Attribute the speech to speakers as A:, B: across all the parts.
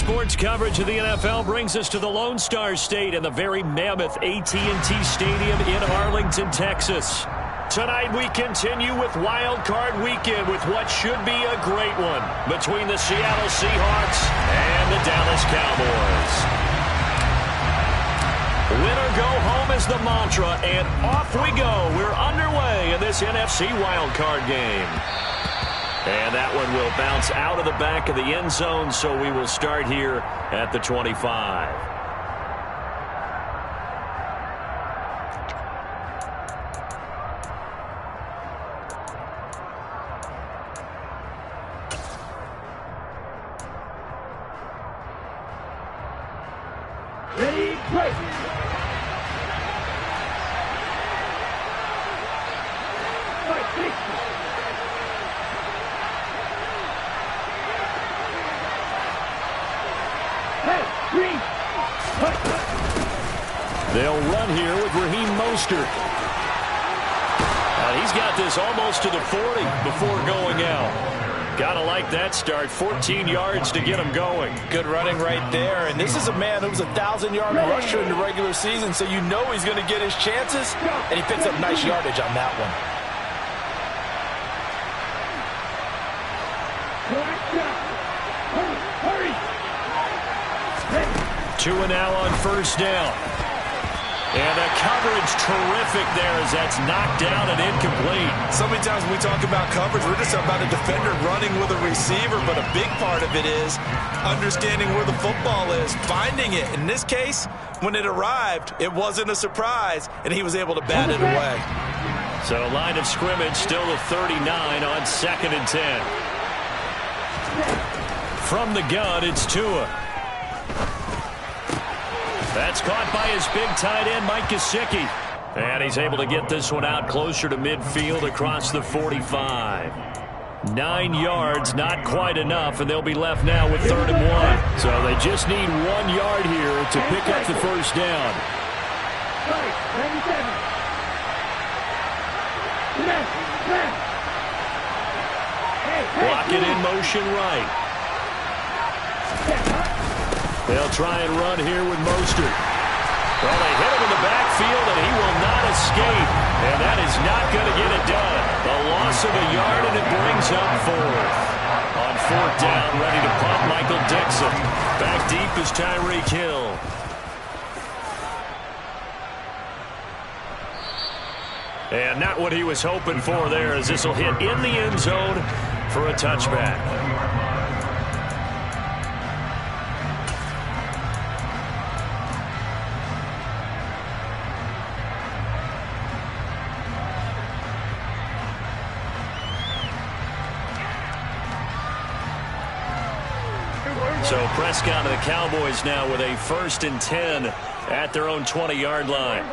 A: Sports coverage of the NFL brings us to the Lone Star State and the very mammoth AT&T Stadium in Arlington, Texas. Tonight we continue with Wild Card Weekend with what should be a great one between the Seattle Seahawks and the Dallas Cowboys. Win or go home is the mantra, and off we go. We're underway in this NFC Wild Card game. And that one will bounce out of the back of the end zone, so we will start here at the 25.
B: Ready, break!
A: They'll run here with Raheem Mostert. He's got this almost to the 40 before going out. Gotta like that start. 14 yards to get him going.
C: Good running right there. And this is a man who was a 1,000-yard rusher in the regular season, so you know he's going to get his chances. And he picks up nice yardage on that one.
A: Two and now on first down. And the coverage terrific there as that's knocked down and incomplete.
C: So many times when we talk about coverage, we're just about a defender running with a receiver, but a big part of it is understanding where the football is, finding it. In this case, when it arrived, it wasn't a surprise, and he was able to bat it away.
A: So line of scrimmage still the 39 on 2nd and 10. From the gun, it's Tua. That's caught by his big tight end, Mike Gesicki. And he's able to get this one out closer to midfield across the 45. 9 yards, not quite enough, and they'll be left now with 3rd and 1. So they just need 1 yard here to pick up the first down. Block it in motion right. They'll try and run here with Mostert. Well, they hit him in the backfield, and he will not escape. And that is not going to get it done. A loss of a yard, and it brings up 4th. On 4th down, ready to punt, Michael Dixon. Back deep is Tyreek Hill. And not what he was hoping for there, as this will hit in the end zone for a touchback. So Prescott and the Cowboys now with a 1st and 10 at their own 20-yard line.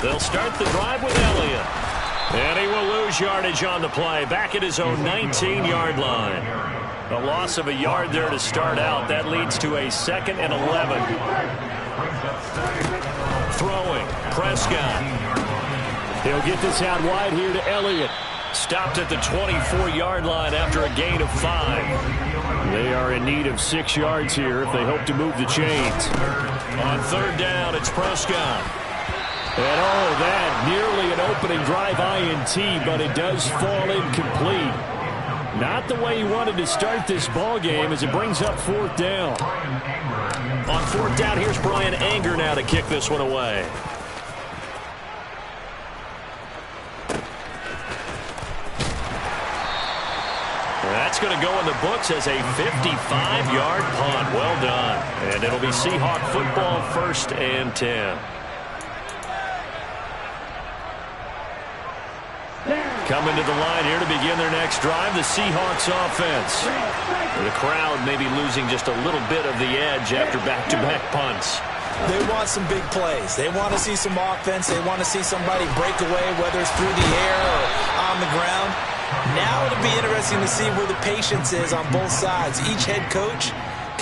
A: They'll start the drive with Elliott. And he will lose yardage on the play. Back at his own 19-yard line. A loss of a yard there to start out. That leads to a 2nd and 11. Throwing, Prescott. He'll get this out wide here to Elliott. Stopped at the 24-yard line after a gain of 5. They are in need of 6 yards here if they hope to move the chains. On 3rd down, it's Prescott. And that nearly an opening drive INT, but it does fall incomplete. Not the way he wanted to start this ball game as it brings up 4th down. On 4th down, here's Brian Anger now to kick this one away. That's going to go in the books as a 55-yard punt. Well done. And it'll be Seahawk football, 1st and 10. Coming to the line here to begin their next drive, the Seahawks offense. The crowd maybe losing just a little bit of the edge after back-to-back punts.
C: They want some big plays. They want to see some offense. They want to see somebody break away, whether it's through the air or on the ground. Now it'll be interesting to see where the patience is on both sides. Each head coach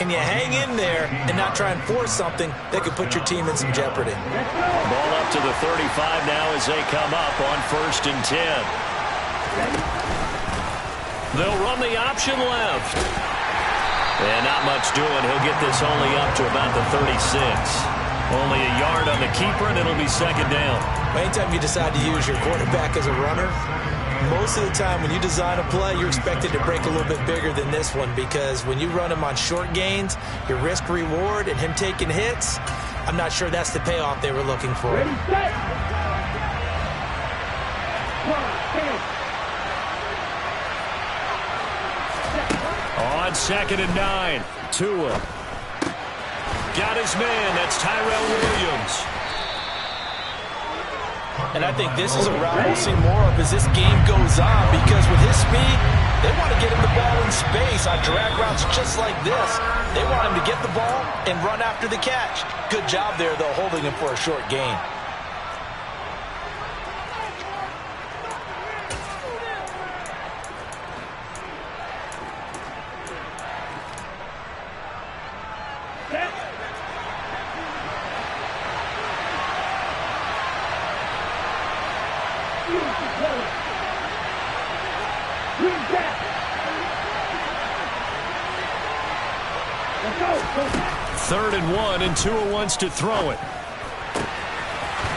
C: can you hang in there and not try and force something that could put your team in some jeopardy?
A: Ball up to the 35 now as they come up on 1st and 10. They'll run the option left. And not much doing. He'll get this only up to about the 36. Only a yard on the keeper, and it'll be 2nd down.
C: Anytime you decide to use your quarterback as a runner, most of the time when you design a play, you're expected to break a little bit bigger than this one, because when you run him on short gains, your risk-reward and him taking hits, I'm not sure that's the payoff they were looking for.
B: Ready, set.
A: On 2nd and 9, Tua. Got his man. That's Tyrell Williams.
C: And I think this is a route we'll see more of as this game goes on, because with his speed, they want to get him the ball in space on drag routes just like this. They want him to get the ball and run after the catch. Good job there, though, holding him for a short gain.
A: Third and 1, and Tua wants to throw it.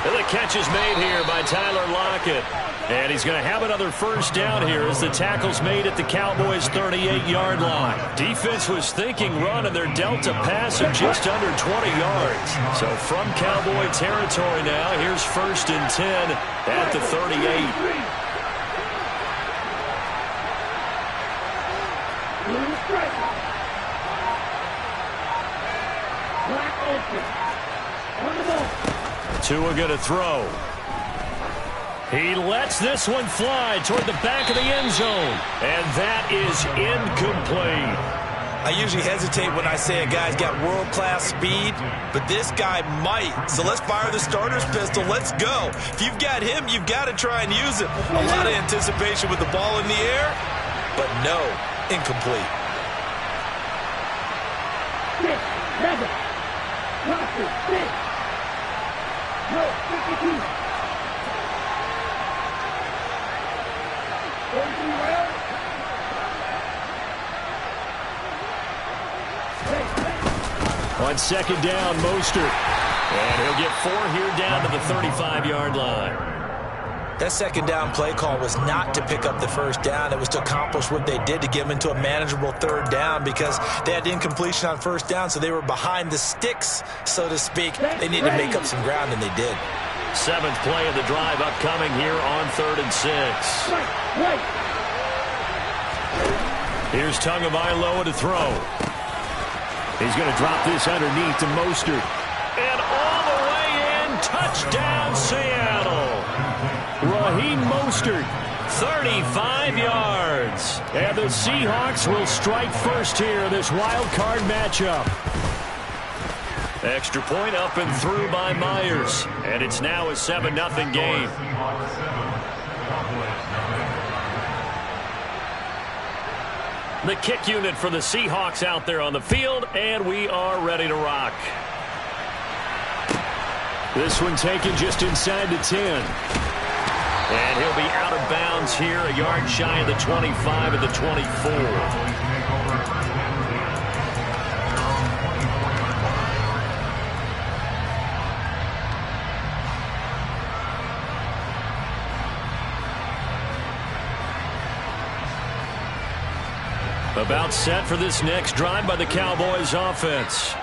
A: And the catch is made here by Tyler Lockett. And he's going to have another 1st down here as the tackle's made at the Cowboys' 38-yard line. Defense was thinking run, and they're dealt a pass of just under 20 yards. So from Cowboy territory now, here's 1st and 10 at the 38. Tua going to throw. He lets this one fly toward the back of the end zone. And that is incomplete.
C: I usually hesitate when I say a guy's got world-class speed, but this guy might. So let's fire the starter's pistol. Let's go. If you've got him, you've got to try and use him. A lot of anticipation with the ball in the air, but no, incomplete.
B: 6, 7, Roster, 6. No, 52. 43 rounds.
A: On 2nd down, Mostert. And he'll get 4 here down to the 35-yard line.
C: That 2nd down play call was not to pick up the 1st down. It was to accomplish what they did, to get them into a manageable 3rd down, because they had incompletion on 1st down, so they were behind the sticks, so to speak. They needed to make up some ground, and they did.
A: 7th play of the drive upcoming here on 3rd and 6. Here's Tagovailoa to throw. He's going to drop this underneath to Mostert. And all the way in, touchdown Seattle. Raheem Mostert, 35 yards. And the Seahawks will strike first here in this wild card matchup. Extra point up and through by Myers. And it's now a 7-0 game. The kick unit for the Seahawks out there on the field, and we are ready to rock. This one taken just inside the 10. And he'll be out of bounds here, a yard shy of the 25 of the 24. About set for this next drive by the Cowboys offense.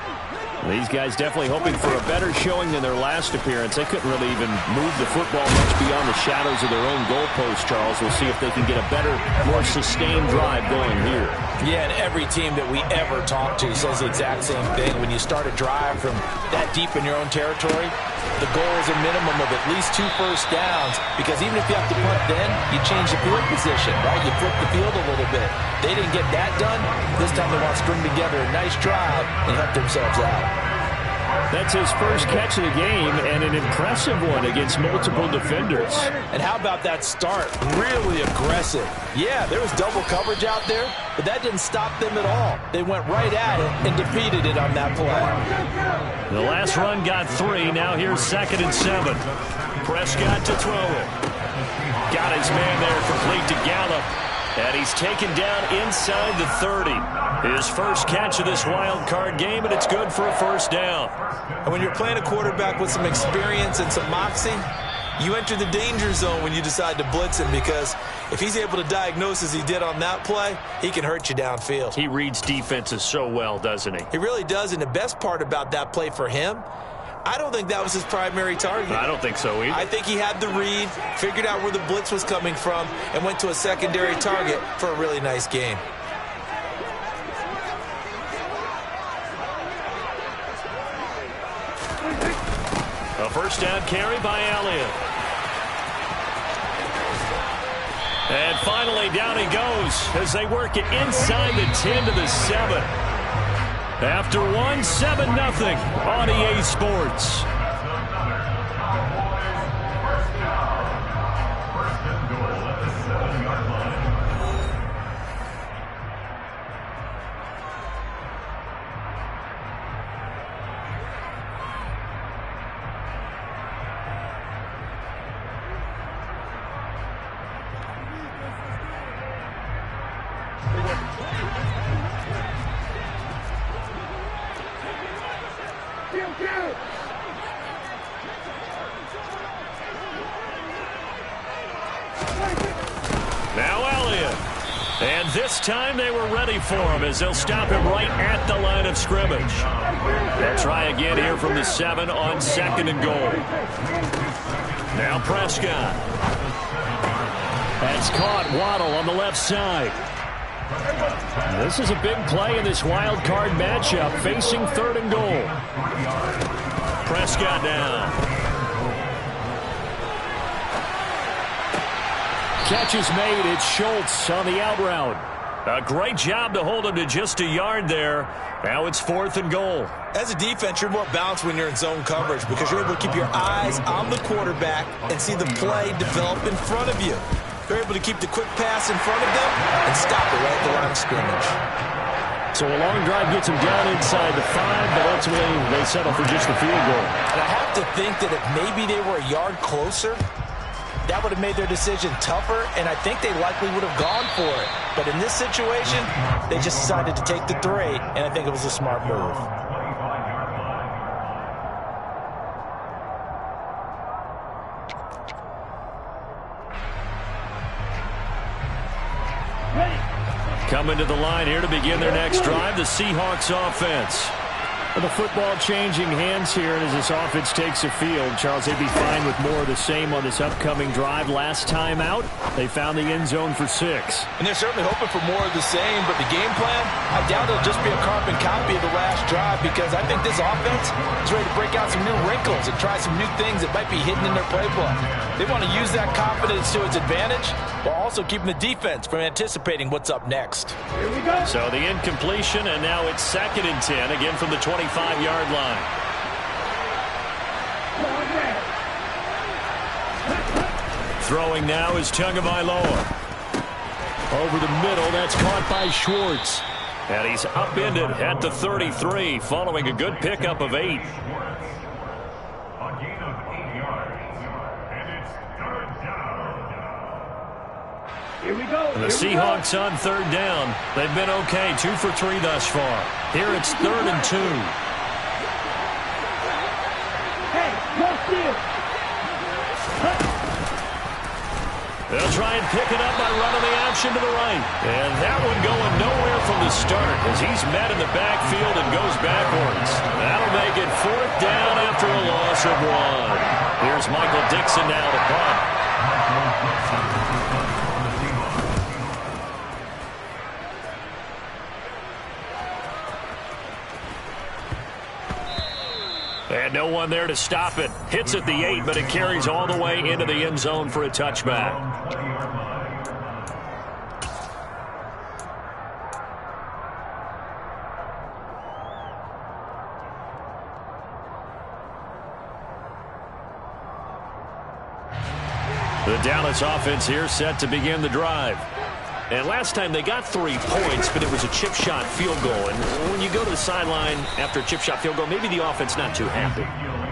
A: These guys definitely hoping for a better showing than their last appearance. They couldn't really even move the football much beyond the shadows of their own goalpost, Charles. We'll see if they can get a better, more sustained drive going here.
C: Yeah, and every team that we ever talk to says the exact same thing. When you start a drive from that deep in your own territory, the goal is a minimum of at least 2 first downs, because even if you have to punt then, you change the field position, right? You flip the field a little bit. They didn't get that done. This time they want to string together a nice drive and help themselves out.
A: That's his first catch of the game, and an impressive one against multiple defenders.
C: And how about that start? Really aggressive. Yeah, there was double coverage out there, but that didn't stop them at all. They went right at it and defeated it on that play.
A: The last run got 3. Now here's 2nd and 7. Prescott to throw it. Got his man there complete to Gallup. And he's taken down inside the 30. His first catch of this wild card game, and it's good for a first down.
C: And when you're playing a quarterback with some experience and some moxie, you enter the danger zone when you decide to blitz him, because if he's able to diagnose as he did on that play, he can hurt you downfield.
A: He reads defenses so well, doesn't he?
C: He really does, and the best part about that play for him, I don't think that was his primary target.
A: I don't think so either.
C: I think he had the read, figured out where the blitz was coming from, and went to a secondary target for a really nice game.
A: A first down carry by Elliott. And finally down he goes as they work it inside the 10 to the 7. After 7-0 on EA Sports. Now Elliott. And this time they were ready for him as they'll stop him right at the line of scrimmage. They'll try again here from the 7 on 2nd and goal. Now Prescott. That's caught. Waddle on the left side. This is a big play in this wild card matchup, facing 3rd and goal. Prescott down. Catch is made. It's Schultz on the out route. A great job to hold him to just a yard there. Now it's 4th and goal.
C: As a defense, you're more balanced when you're in zone coverage because you're able to keep your eyes on the quarterback and see the play develop in front of you. You're able to keep the quick pass in front of them and stop it right at the line of scrimmage.
A: So a long drive gets them down inside the 5, but ultimately they settle for just the field goal.
C: And I have to think that if maybe they were a yard closer, that would have made their decision tougher, and I think they likely would have gone for it. But in this situation, they just decided to take the 3, and I think it was a smart move.
A: Coming to the line here to begin their next drive, the Seahawks offense. The football changing hands here, and as this offense takes the field, Charles, they'd be fine with more of the same on this upcoming drive. Last time out, they found the end zone for 6.
C: And they're certainly hoping for more of the same, but the game plan, I doubt it'll just be a carbon copy of the last drive, because I think this offense is ready to break out some new wrinkles and try some new things that might be hidden in their playbook. They want to use that confidence to its advantage while also keeping the defense from anticipating what's up next.
B: Here we go.
A: So the incompletion, and now it's 2nd and 10, again from the 25-yard line. Throwing now is Tagovailoa. Over the middle, that's caught by Schwartz. And he's upended at the 33, following a good pickup of 8.
B: Here we go.
A: The Seahawks on 3rd down. They've been okay, 2 for 3 thus far. Here it's 3rd and 2.
B: Hey, no steal.
A: They'll try and pick it up by running the option to the right. And that one going nowhere from the start as he's met in the backfield and goes backwards. That'll make it 4th down after a loss of 1. Here's Michael Dixon now to punt. And no one there to stop it. Hits at the 8, but it carries all the way into the end zone for a touchback. The Dallas offense here set to begin the drive. And last time they got 3 points, but it was a chip shot field goal. And when you go to the sideline after a chip shot field goal, maybe the offense not too happy.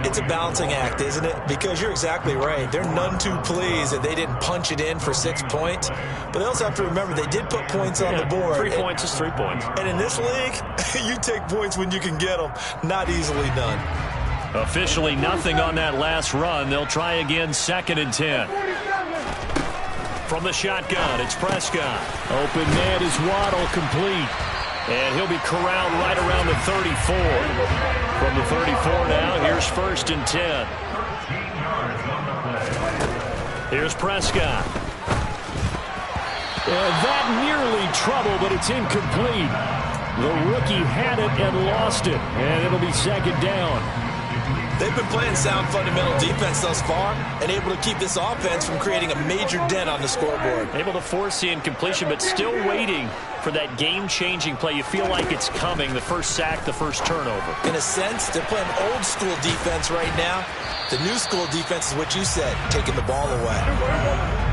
C: It's a balancing act, isn't it? Because you're exactly right. They're none too pleased that they didn't punch it in for 6 points. But they also have to remember they did put points on the board.
A: 3 points is 3 points.
C: And in this league, you take points when you can get them. Not easily done.
A: Officially nothing on that last run. They'll try again, 2nd and 10. From the shotgun, it's Prescott. Open man is Waddle, complete. And he'll be corralled right around the 34. From the 34 now, here's 1st and 10. Here's Prescott. That nearly trouble, but it's incomplete. The rookie had it and lost it. And it'll be 2nd down.
C: They've been playing sound fundamental defense thus far and able to keep this offense from creating a major dent on the scoreboard.
A: Able to force the incompletion, but still waiting for that game-changing play. You feel like it's coming, the first sack, the first turnover.
C: In a sense, they're playing old-school defense right now. The new-school defense is what you said, taking the ball away.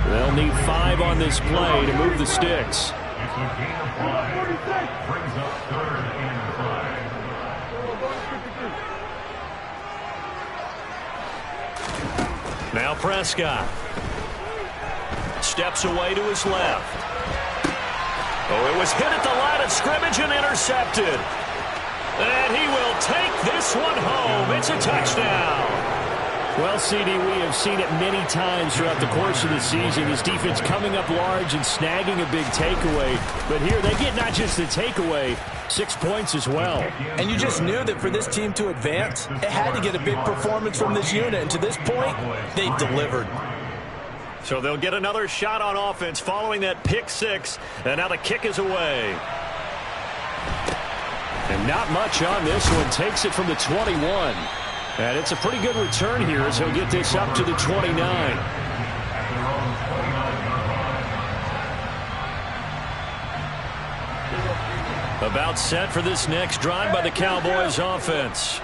A: They'll need 5 on this play to move the sticks. Now Prescott steps away to his left. Oh, it was hit at the line of scrimmage and intercepted. And he will take this one home. It's a touchdown. Well, CD, we have seen it many times throughout the course of the season. This defense coming up large and snagging a big takeaway. But here they get not just the takeaway, 6 points as well.
C: And you just knew that for this team to advance, it had to get a big performance from this unit. And to this point, they've delivered.
A: So they'll get another shot on offense following that pick 6. And now the kick is away. And not much on this one. Takes it from the 21. And it's a pretty good return here as he'll get this up to the 29. About set for this next drive by the Cowboys offense.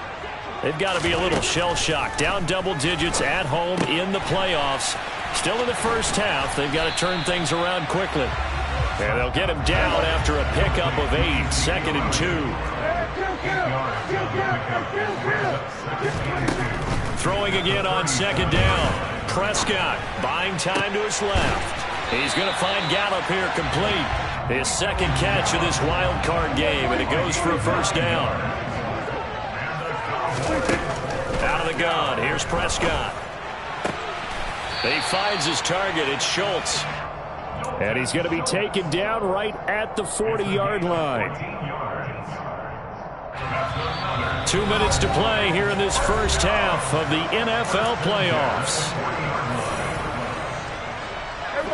A: They've got to be a little shell-shocked. Down double digits at home in the playoffs. Still in the first half. They've got to turn things around quickly. And they'll get him down after a pickup of 8. 2nd and 2. Throwing again on 2nd down. Prescott buying time to his left. He's going to find Gallup here complete. His 2nd catch of this wild card game, and it goes for a 1st down. Out of the gun, here's Prescott. He finds his target, it's Schultz. And he's going to be taken down right at the 40-yard line. 2 minutes to play here in this first half of the NFL playoffs.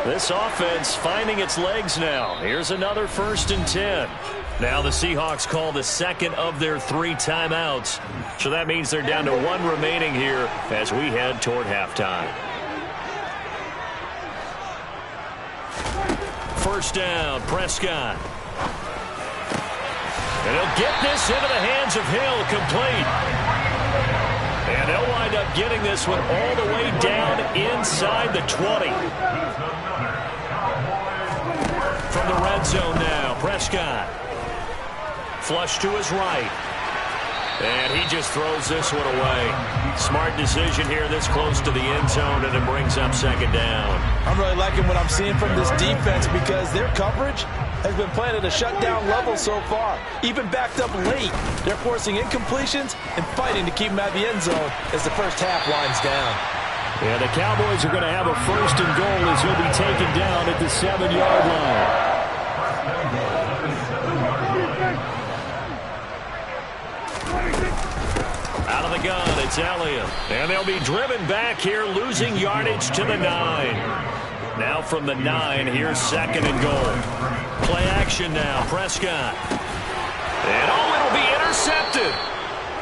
A: This offense finding its legs now. Here's another 1st and 10. Now the Seahawks call the 2nd of their 3 timeouts. So that means they're down to 1 remaining here as we head toward halftime. 1st down, Prescott. And he'll get this into the hands of Hill, complete. And they'll wind up getting this one all the way down inside the 20. From the red zone now, Prescott. Flush to his right. And he just throws this one away. Smart decision here this close to the end zone, and it brings up 2nd down.
C: I'm really liking what I'm seeing from this defense because their coverage has been playing at a shutdown level so far. Even backed up late, they're forcing incompletions and fighting to keep them at the end zone as the first half winds down.
A: Yeah, the Cowboys are going to have a 1st and goal as he'll be taken down at the 7-yard line. Out of the gun, it's Elliott. And they'll be driven back here, losing yardage to the 9. Now from the 9, here's 2nd and goal. Play action now, Prescott. And it'll be intercepted.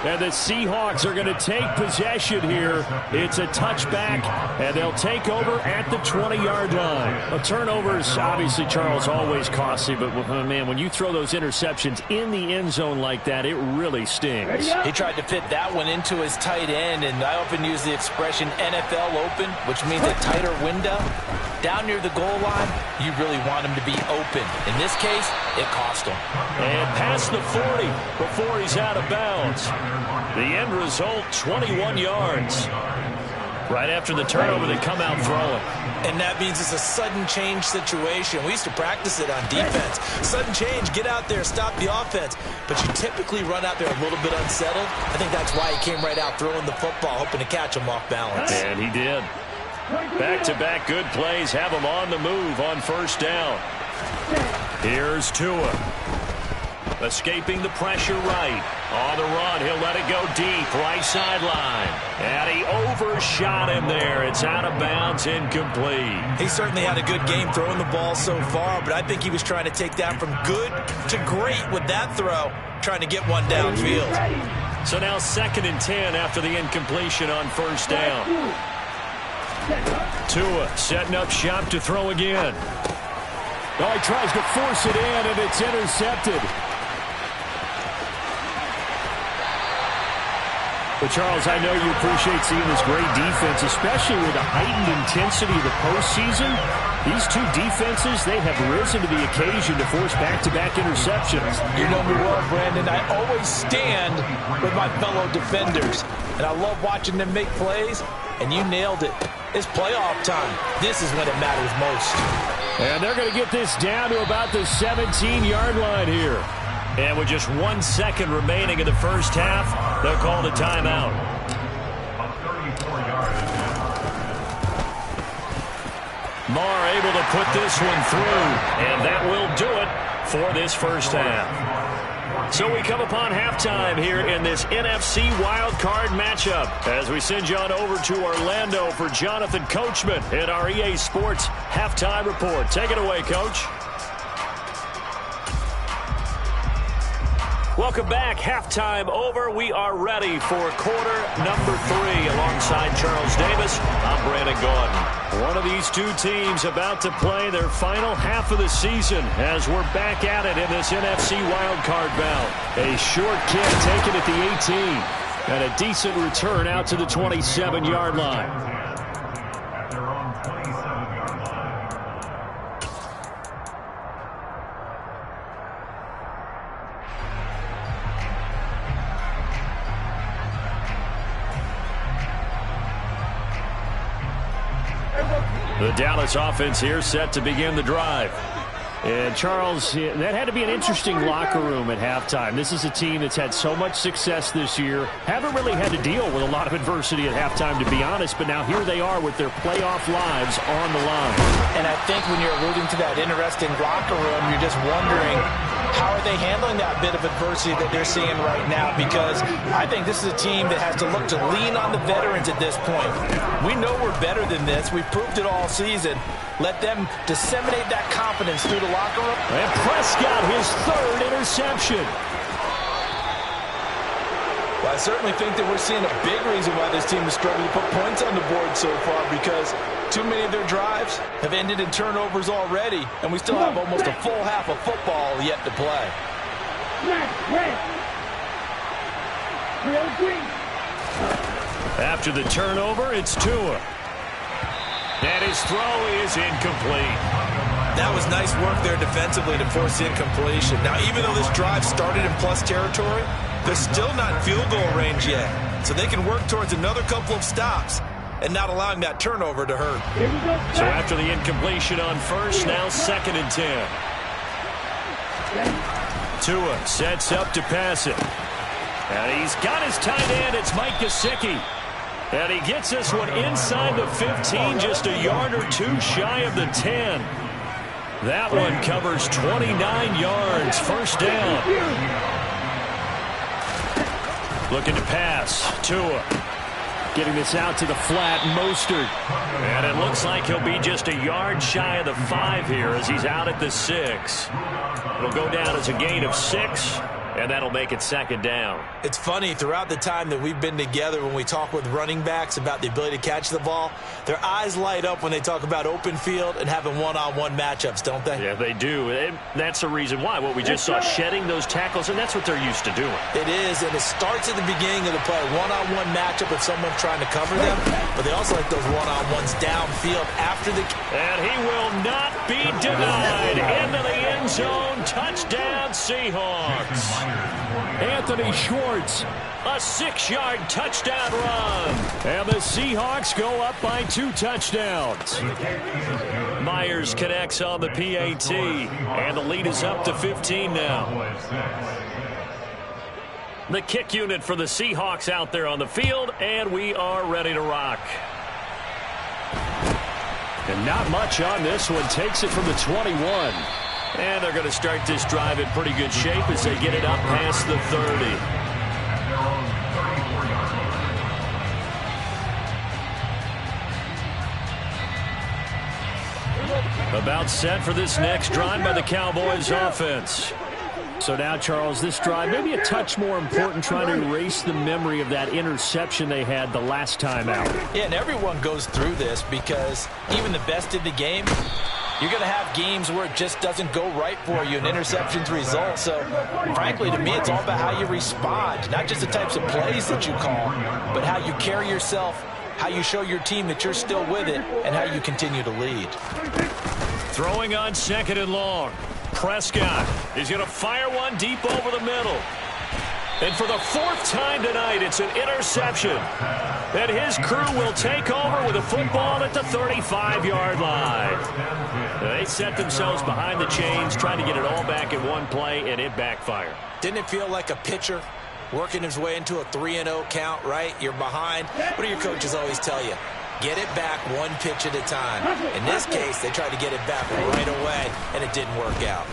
A: And the Seahawks are going to take possession here. It's a touchback, and they'll take over at the 20-yard line. A turnover is obviously, Charles, always costly, but, man, when you throw those interceptions in the end zone like that, it really stings.
C: He tried to fit that one into his tight end, and I often use the expression NFL open, which means a tighter window. Down near the goal line, you really want him to be open. In this case, it cost him.
A: And past the 40 before he's out of bounds. The end result, 21 yards. Right after the turnover, they come out throwing.
C: And that means it's a sudden change situation. We used to practice it on defense. Sudden change, get out there, stop the offense. But you typically run out there a little bit unsettled. I think that's why he came right out throwing the football, hoping to catch him off balance.
A: And he did. Back-to-back good plays have him on the move on first down. Here's Tua. Escaping the pressure right. On the run, he'll let it go deep, right sideline. And he overshot him there. It's out of bounds, incomplete.
C: He certainly had a good game throwing the ball so far, but I think he was trying to take that from good to great with that throw, trying to get one downfield.
A: So now 2nd and 10 after the incompletion on first down. Tua setting up shop to throw again. Oh, he tries to force it in, and it's intercepted. But, Charles, I know you appreciate seeing this great defense, especially with the heightened intensity of the postseason. These two defenses, they have risen to the occasion to force back-to-back interceptions.
C: You know me well, Brandon. I always stand with my fellow defenders, and I love watching them make plays, and you nailed it. It's playoff time. This is when it matters most.
A: And they're going to get this down to about the 17-yard line here. And with just 1 second remaining in the first half, they'll call the timeout. Marr able to put this one through, and that will do it for this first half. So we come upon halftime here in this NFC wildcard matchup as we send you on over to Orlando for Jonathan Coachman in our EA Sports Halftime Report. Take it away, Coach. Welcome back. Halftime over. We are ready for quarter number 3. Alongside Charles Davis, I'm Brandon Gaudin. One of these two teams about to play their final half of the season as we're back at it in this NFC wildcard bout. A short kick taken at the 18 and a decent return out to the 27-yard line. The Dallas offense here set to begin the drive. And, Charles, that had to be an interesting locker room at halftime. This is a team that's had so much success this year. Haven't really had to deal with a lot of adversity at halftime, to be honest. But now here they are with their playoff lives on the line.
C: And I think when you're alluding to that interesting locker room, you're just wondering, how are they handling that bit of adversity that they're seeing right now? Because I think this is a team that has to look to lean on the veterans at this point. We know we're better than this. We've proved it all season. Let them disseminate that confidence through the locker room.
A: And Prescott, his 3rd interception.
C: Well, I certainly think that we're seeing a big reason why this team is struggling to put points on the board so far, because too many of their drives have ended in turnovers already, and we still have almost a full half of football yet to play.
A: After the turnover, it's Tua. And his throw is incomplete.
C: That was nice work there defensively to force the incompletion. Now, even though this drive started in plus territory, they're still not in field goal range yet. So they can work towards another couple of stops and not allowing that turnover to hurt.
A: So after the incompletion on first, now 2nd and 10. Tua sets up to pass it. And he's got his tight end. It's Mike Gesicki. And he gets this one inside the 15, just a yard or two shy of the 10. That one covers 29 yards. First down. Looking to pass. Tua. Getting this out to the flat. Mostert. And it looks like he'll be just a yard shy of the 5 here as he's out at the 6. It'll go down as a gain of 6. And that'll make it second down.
C: It's funny, throughout the time that we've been together, when we talk with running backs about the ability to catch the ball, their eyes light up when they talk about open field and having one-on-one matchups, don't they?
A: Yeah, they do. And that's the reason why. What we just saw, shedding those tackles, and that's what they're used to doing.
C: It is, and it starts at the beginning of the play. One-on-one matchup if someone's trying to cover them, but they also like those one-on-ones downfield after the...
A: And he will not be denied. Into the end zone. Touchdown, Seahawks. Anthony Schwartz, a 6-yard touchdown run. And the Seahawks go up by 2 touchdowns. Myers connects on the PAT, and the lead is up to 15 now. The kick unit for the Seahawks out there on the field, and we are ready to rock. And not much on this one. Takes it from the 21. And they're going to start this drive in pretty good shape as they get it up past the 30. About set for this next drive by the Cowboys offense. So now, Charles, this drive maybe a touch more important, trying to erase the memory of that interception they had the last time out.
C: Yeah, and everyone goes through this because even the best in the game, you're going to have games where it just doesn't go right for you, and interceptions result. So, frankly, to me, it's all about how you respond, not just the types of plays that you call, but how you carry yourself, how you show your team that you're still with it, and how you continue to lead.
A: Throwing on 2nd and long. Prescott is going to fire one deep over the middle. And for the 4th time tonight, it's an interception. And his crew will take over with a football at the 35-yard line. They set themselves behind the chains, trying to get it all back in one play, and it backfired.
C: Didn't it feel like a pitcher working his way into a 3-0 count, right? You're behind. What do your coaches always tell you? Get it back one pitch at a time. In this case, they tried to get it back right away, and it didn't work out.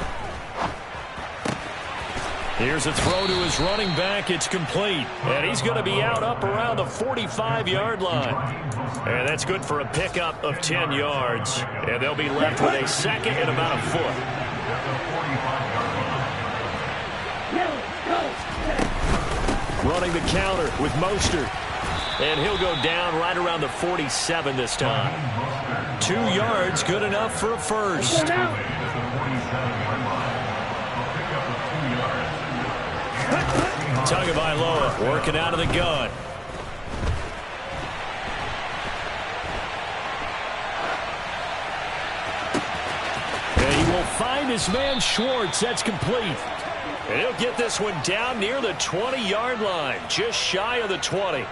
A: Here's a throw to his running back. It's complete. And he's going to be out up around the 45-yard line. And that's good for a pickup of 10 yards. And they'll be left with a second and about a foot. Running the counter with Mostert. And he'll go down right around the 47 this time. 2 yards, good enough for a first. Tagovailoa working out of the gun. And he will find his man Schwartz. That's complete. And he'll get this one down near the 20-yard line, just shy of the 20.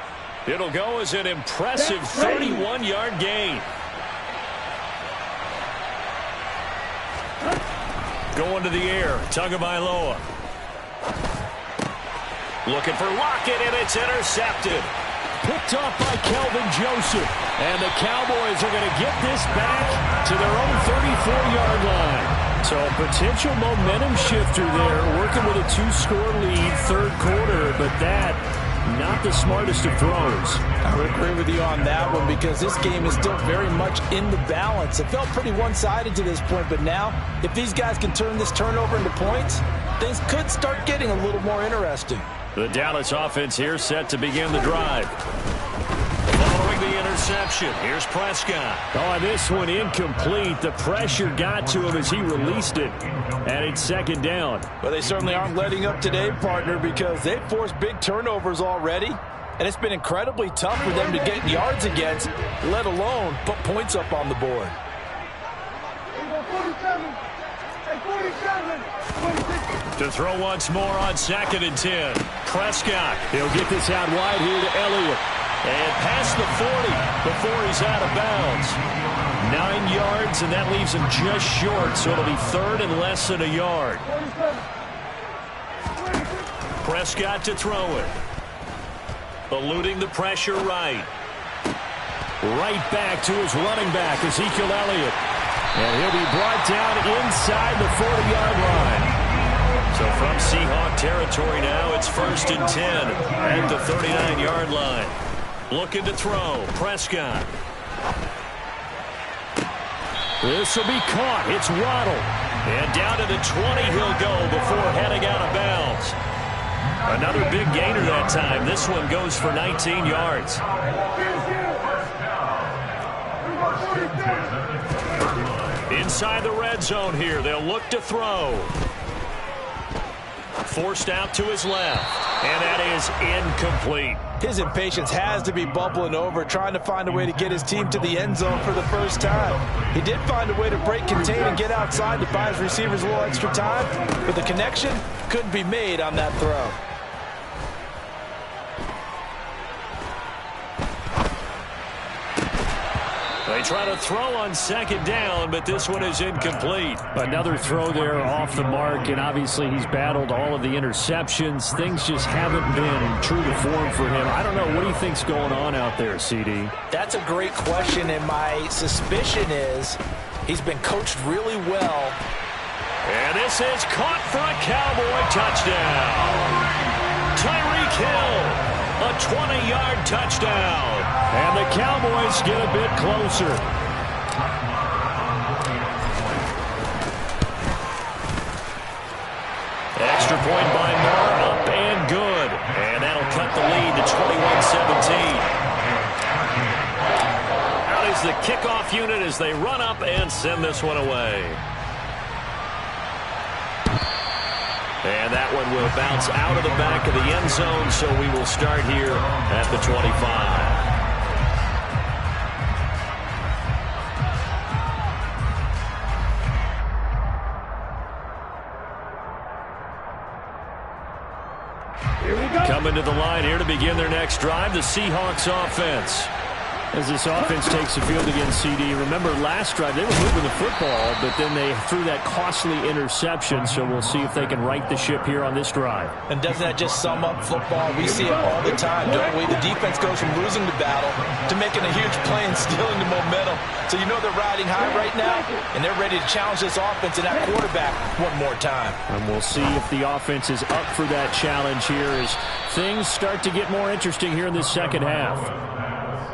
A: It'll go as an impressive 31-yard gain. Going to the air, Tagovailoa. Looking for Lockett, and it's intercepted. Picked off by Kelvin Joseph. And the Cowboys are going to get this back to their own 34-yard line. So a potential momentum shifter there, working with a 2-score lead, 3rd quarter, but that not the smartest of throws.
C: I would agree with you on that one because this game is still very much in the balance. It felt pretty one-sided to this point, but now if these guys can turn this turnover into points, things could start getting a little more interesting.
A: The Dallas offense here set to begin the drive. Following the interception, here's Prescott. Oh, this one incomplete. The pressure got to him as he released it. And it's 2nd down.
C: Well, they certainly aren't letting up today, partner, because they've forced big turnovers already. And it's been incredibly tough for them to get yards against, let alone put points up on the board.
A: To throw once more on 2nd and 10. Prescott. He'll get this out wide here to Elliott. And past the 40 before he's out of bounds. 9 yards, and that leaves him just short, so it'll be 3rd and less than a yard. Prescott to throw it. Eluding the pressure right. Right back to his running back, Ezekiel Elliott. And he'll be brought down inside the 40-yard line. So from Seahawk territory now, it's 1st and 10 at the 39-yard line. Looking to throw, Prescott. This will be caught. It's Waddle. And down to the 20 he'll go before heading out of bounds. Another big gainer that time. This one goes for 19 yards. Inside the red zone here. They'll look to throw. Forced out to his left. And that is incomplete.
C: His impatience has to be bubbling over, trying to find a way to get his team to the end zone for the first time. He did find a way to break contain and get outside to buy his receivers a little extra time, but the connection couldn't be made on that throw.
A: They try to throw on second down, but this one is incomplete.
D: Another throw there off the mark, and obviously he's battled all of the interceptions. Things just haven't been true to form for him. I don't know. What do you think's going on out there, CD?
C: That's a great question, and my suspicion is he's been coached really well.
A: And this is caught for a Cowboy touchdown. Tyreek Hill. A 20-yard touchdown. And the Cowboys get a bit closer. Extra point by Moore, up and good. And that'll cut the lead to 21-17. Out is the kickoff unit as they run up and send this one away. And that one will bounce out of the back of the end zone, so we will start here at the 25.
B: Here we go.
A: Coming to the line here to begin their next drive, the Seahawks offense.
D: As this offense takes the field against CD, remember last drive they were moving the football, but then they threw that costly interception, so we'll see if they can right the ship here on this drive.
C: And doesn't that just sum up football? We see it all the time, don't we? The defense goes from losing the battle to making a huge play and stealing the momentum. So you know they're riding high right now, and they're ready to challenge this offense and that quarterback one more time.
D: And we'll see if the offense is up for that challenge here as things start to get more interesting here in this second half.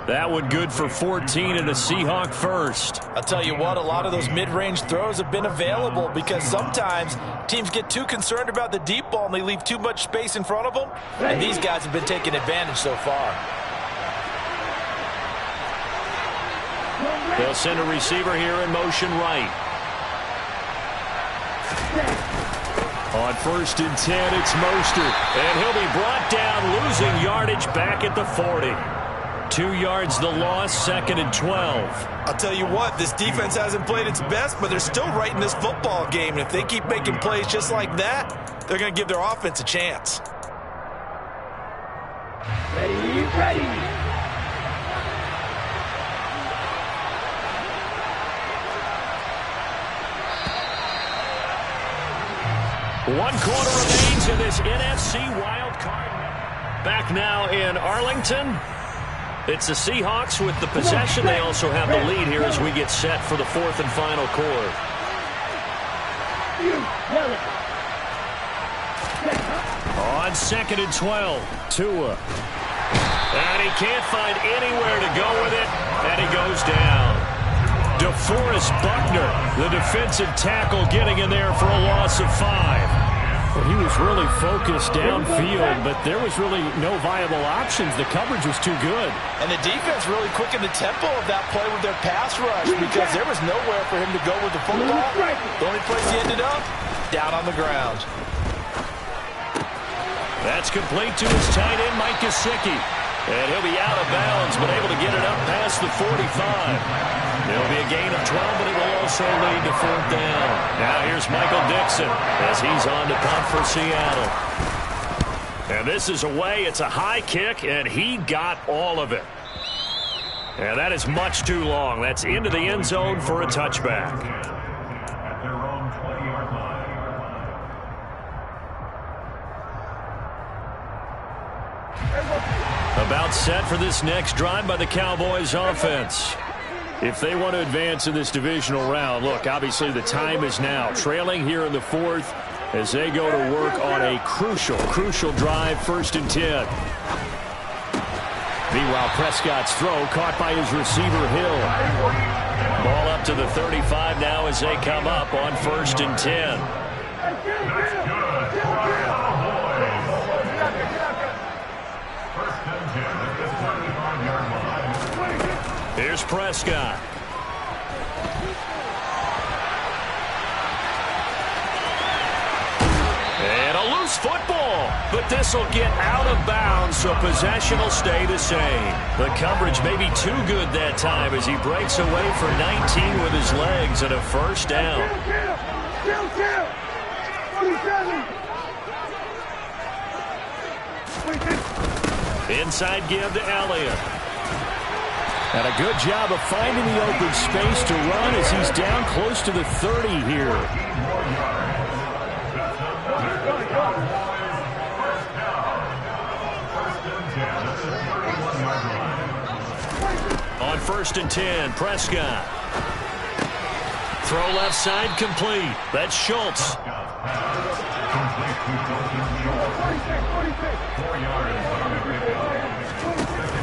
A: That one good for 14 and a Seahawk first.
C: I'll tell you what, a lot of those mid-range throws have been available because sometimes teams get too concerned about the deep ball and they leave too much space in front of them. And these guys have been taking advantage so far.
A: They'll send a receiver here in motion right. On 1st and 10, it's Mostert. And he'll be brought down, losing yardage back at the 40. 2 yards the loss, 2nd and 12.
C: I'll tell you what, this defense hasn't played its best, but they're still right in this football game. And if they keep making plays just like that, they're going to give their offense a chance.
B: Ready, ready.
A: One quarter remains in this NFC wild card. Back now in Arlington. It's the Seahawks with the possession. They also have the lead here as we get set for the 4th and final quarter. On 2nd and 12, Tua. And he can't find anywhere to go with it, and he goes down. DeForest Buckner, the defensive tackle, getting in there for a loss of 5.
D: Well, he was really focused downfield, but there was really no viable options. The coverage was too good.
C: And the defense really quickened the tempo of that play with their pass rush because there was nowhere for him to go with the football. The only place he ended up, down on the ground.
A: That's complete to his tight end, Mike Gesicki. And he'll be out of bounds, but able to get it up past the 45. It'll be a gain of 12, but it will also lead to 4th down. Now here's Michael Dixon as he's on to punt for Seattle. And this is away. It's a high kick, and he got all of it. And that is much too long. That's into the end zone for a touchback. About set for this next drive by the Cowboys offense. If they want to advance in this divisional round, look, obviously the time is now. Trailing here in the 4th as they go to work on a crucial drive, 1st and 10. Meanwhile, Prescott's throw caught by his receiver, Hill. Ball up to the 35 now as they come up on 1st and 10. Here's Prescott. And a loose football, but this will get out of bounds, so possession will stay the same. The coverage may be too good that time as he breaks away for 19 with his legs and a first down. Inside give to Elliott.
D: And a good job of finding the open space to run as he's down close to the 30 here.
A: On 1st and 10, Prescott. Throw left side complete. That's Schultz.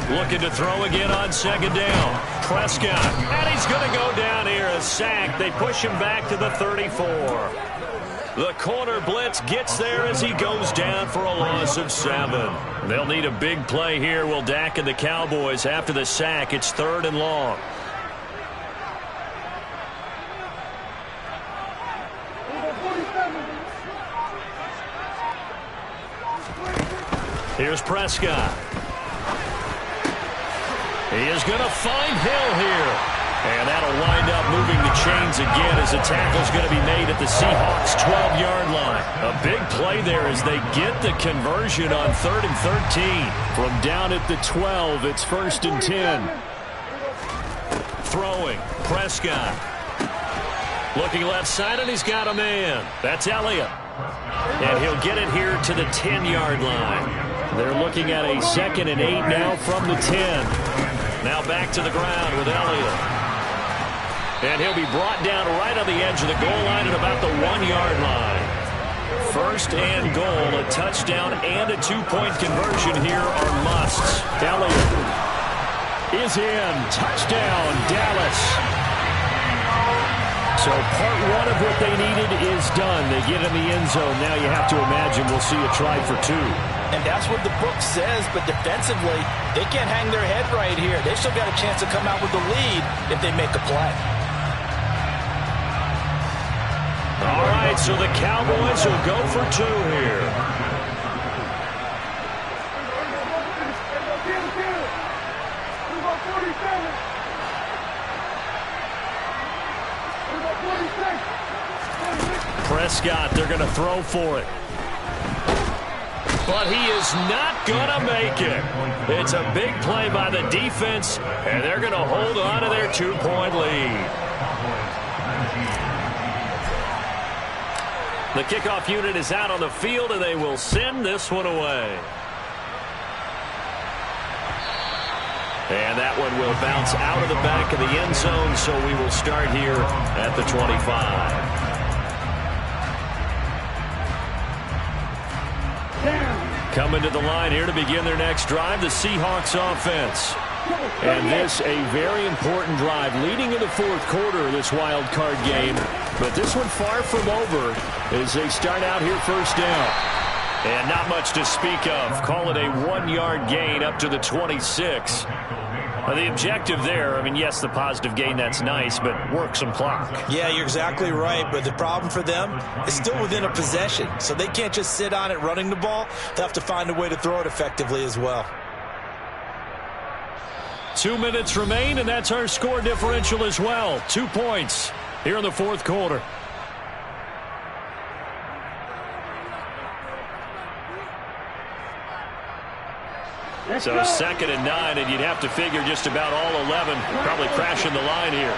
A: Looking to throw again on 2nd down. Prescott. And he's going to go down here. A sack. They push him back to the 34. The corner blitz gets there as he goes down for a loss of 7. They'll need a big play here. Will Dak and the Cowboys after the sack. It's 3rd and long. Here's Prescott. He is going to find Hill here. And that'll wind up moving the chains again as the tackle's going to be made at the Seahawks' 12-yard line. A big play there as they get the conversion on 3rd and 13. From down at the 12, it's 1st and 10. Throwing, Prescott. Looking left side, and he's got a man. That's Elliott. And he'll get it here to the 10-yard line. They're looking at a 2nd and 8 now from the 10. Now back to the ground with Elliott. And he'll be brought down right on the edge of the goal line at about the 1-yard line. 1st and goal, a touchdown and a 2-point conversion here are musts.
D: Elliott is in. Touchdown, Dallas. So part one of what they needed is done. They get in the end zone. Now you have to imagine we'll see a try for 2.
E: And that's what the book says, but defensively, they can't hang their head right here. They still got a chance to come out with the lead if they make a play.
A: All right, so the Cowboys will go for 2 here. Prescott, they're going to throw for it. But he is not going to make it. It's a big play by the defense, and they're going to hold on to their 2-point lead. The kickoff unit is out on the field, and they will send this one away. And that one will bounce out of the back of the end zone, so we will start here at the 25. Coming to the line here to begin their next drive, the Seahawks offense. And this a very important drive leading in the 4th quarter of this wild card game. But this one far from over as they start out here 1st down. And not much to speak of. Call it a 1-yard gain up to the 26. The objective there, I mean, yes, the positive gain, that's nice, but work some clock.
C: Yeah, you're exactly right, but the problem for them is still within a possession, so they can't just sit on it running the ball. They'll have to find a way to throw it effectively as well.
A: 2 minutes remain, and that's our score differential as well. 2 points here in the 4th quarter. So 2nd and 9, and you'd have to figure just about all 11 probably crashing the line here.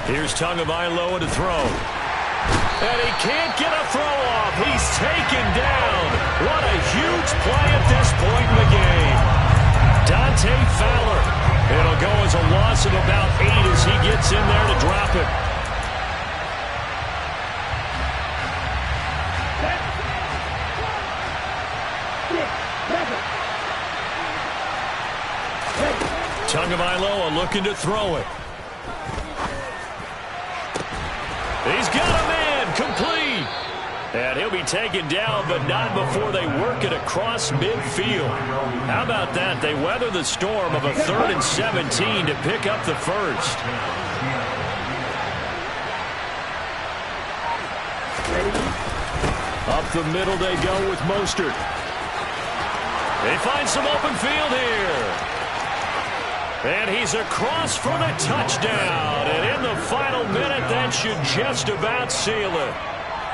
A: Here's Tagovailoa to throw. And he can't get a throw off. He's taken down. What a huge play at this point in the game. Dante Fowler. It'll go as a loss of about 8 as he gets in there to drop it. Tagovailoa looking to throw it. He's got a man complete. And he'll be taken down, but not before they work it across midfield. How about that? They weather the storm of a 3rd and 17 to pick up the first. Up the middle they go with Mostert. They find some open field here. And he's across for the touchdown. And in the final minute, that should just about seal it.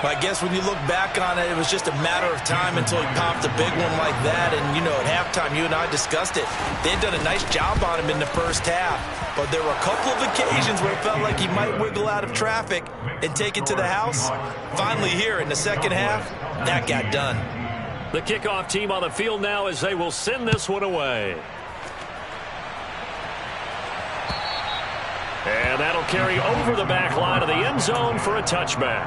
E: I guess when you look back on it, it was just a matter of time until he popped a big one like that. And, you know, at halftime, you and I discussed it. They'd done a nice job on him in the first half. But there were a couple of occasions where it felt like he might wiggle out of traffic and take it to the house. Finally here in the second half, that got done.
A: The kickoff team on the field now as they will send this one away. And that'll carry over the back line of the end zone for a touchback.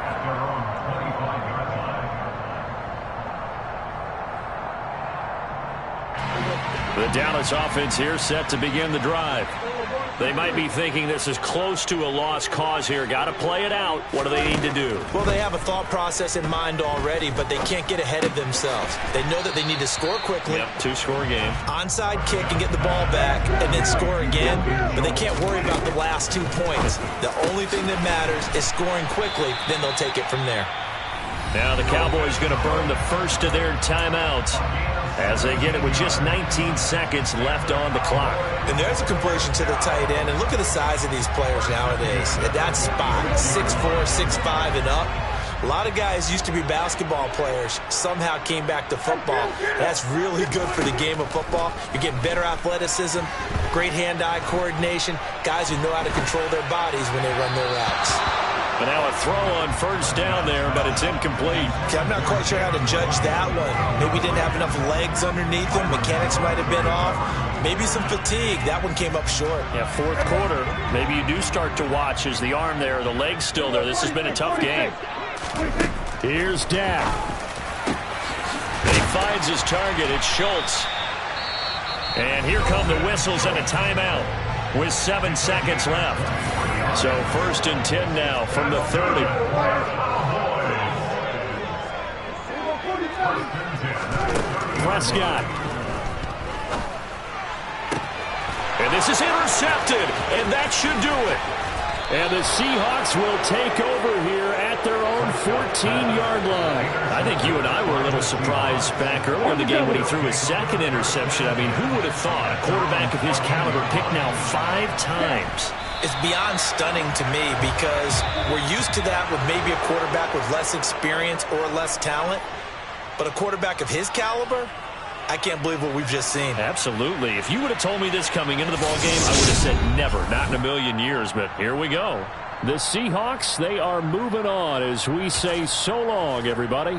A: The Dallas offense here set to begin the drive. They might be thinking this is close to a lost cause here. Got to play it out. What do they need to do?
E: Well, they have a thought process in mind already, but they can't get ahead of themselves. They know that they need to score quickly.
A: Yep, 2-score game.
E: Onside kick and get the ball back and then score again, but they can't worry about the last 2 points. The only thing that matters is scoring quickly, then they'll take it from there.
A: Now the Cowboys going to burn the first of their timeouts as they get it with just 19 seconds left on the clock.
E: And there's a completion to the tight end. And look at the size of these players nowadays. At that spot, 6'4", 6'5", and up. A lot of guys used to be basketball players, somehow came back to football. That's really good for the game of football. You're getting better athleticism, great hand-eye coordination, guys who know how to control their bodies when they run their routes.
A: But now a throw on first down there, but it's incomplete.
E: Okay, I'm not quite sure how to judge that one. Maybe he didn't have enough legs underneath him. Mechanics might have been off. Maybe some fatigue. That one came up short.
A: Yeah, fourth quarter. Maybe you do start to watch as the arm there, the leg's still there. This has been a tough game. Here's Dak. He finds his target. It's Schultz. And here come the whistles and a timeout with 7 seconds left. So 1st and 10 now from the 30. Prescott. And this is intercepted, and that should do it. And the Seahawks will take over here at their own 14-yard line. I think you and I were a little surprised back earlier in the game when he threw his second interception. I mean, who would have thought a quarterback of his caliber picked now 5 times?
E: It's beyond stunning to me because we're used to that with maybe a quarterback with less experience or less talent. But a quarterback of his caliber, I can't believe what we've just seen.
A: Absolutely. If you would have told me this coming into the ballgame, I would have said never, not in a million years. But here we go. The Seahawks, they are moving on as we say so long, everybody.